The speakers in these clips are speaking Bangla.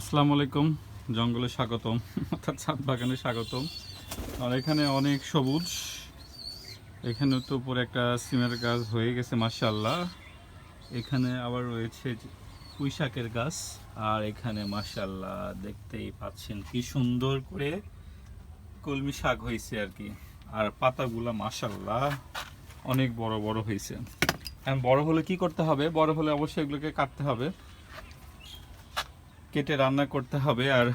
আসসালামু আলাইকুম। জঙ্গলে স্বাগতম, অর্থাৎ ছাদ বাগানে স্বাগতম। আর এখানে অনেক সবুজ। এখানে তো উপরে একটা সিমের গাছ হয়ে গেছে মাশাআল্লাহ। এখানে আবার রয়েছে পুঁই শাকের গাছ। আর এখানে মাশাআল্লাহ দেখতেই পাচ্ছেন কি সুন্দর করে কলমি শাক হয়েছে আর কি। আর পাতাগুলা মাশাআল্লাহ অনেক বড় বড় হয়েছে। এখন বড় হলে কি করতে হবে? বড় হলে অবশ্যই এগুলোকে কাটতে হবে, কেটে রান্না করতে হবে। আর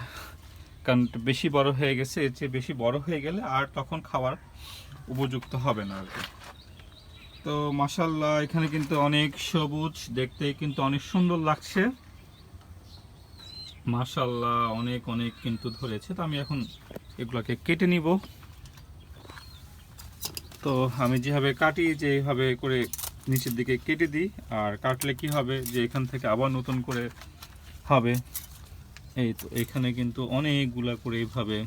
কারণ বেশি বড় হয়ে গেছে, এর চেয়ে বেশি বড় হয়ে গেলে আর তখন খাওয়ার উপযুক্ত হবে না আর কি। তো মাশাআল্লাহ এখানে কিন্তু অনেক সবুজ, দেখতে কিন্তু অনেক সুন্দর লাগছে মাশাআল্লাহ। অনেক অনেক কিন্তু ধরেছে। তো আমি এখন এগুলোকে কেটে নিব। তো আমি যেভাবে কাটি, যেভাবে করে নিচের দিকে কেটে দিই। আর কাটলে কি হবে যে এখান থেকে আবার নতুন করে হবে। এই তো এখানে কিন্তু অনেকগুলা করে এইভাবে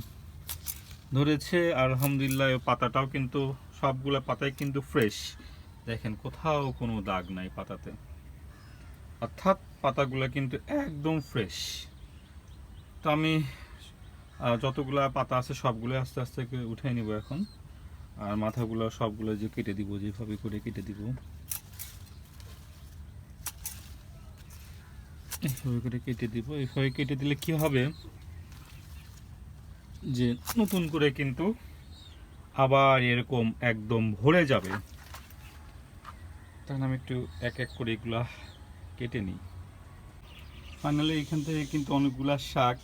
ধরেছে। আলহামদুলিল্লাহ পাতাটাও কিন্তু সবগুলা পাতাই কিন্তু ফ্রেশ। দেখেন কোথাও কোনো দাগ নাই পাতাতে, অর্থাৎ পাতাগুলো কিন্তু একদম ফ্রেশ। তো আমি যতগুলা পাতা আছে সবগুলো আস্তে আস্তে করে উঠাই নিব এখন। আর মাথাগুলো সবগুলো যে কেটে দিব, যেভাবে করে কেটে দিব, এইভাবে করে কেটে দিব। এইভাবে কেটে দিলে কি হবে যে নতুন করে কিন্তু আবার এরকম একদম ভরে যাবে। তাহলে আমি একটু এক এক করে এগুলা কেটে নিই। ফাইনালি এখান থেকে কিন্তু অনেকগুলা শাক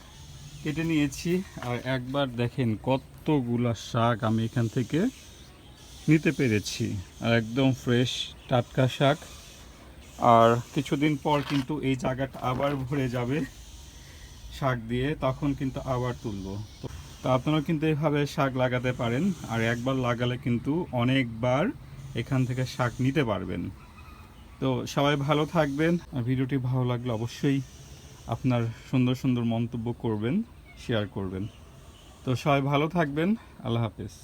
কেটে নিয়েছি। আর একবার দেখেন কতগুলা শাক আমি এখান থেকে নিতে পেরেছি। আর একদম ফ্রেশ টাটকা শাক। আর কিছুদিন পর কিন্তু এই জায়গাটা আবার ভরে যাবে শাক দিয়ে, তখন কিন্তু আবার তুলবো। তো আপনারাও কিন্তু এভাবে শাক লাগাতে পারেন। আর একবার লাগালে কিন্তু অনেকবার এখান থেকে শাক নিতে পারবেন। তো সবাই ভালো থাকবেন। আর ভিডিওটি ভালো লাগলে অবশ্যই আপনার সুন্দর সুন্দর মন্তব্য করবেন, শেয়ার করবেন। তো সবাই ভালো থাকবেন। আল্লাহ হাফেজ।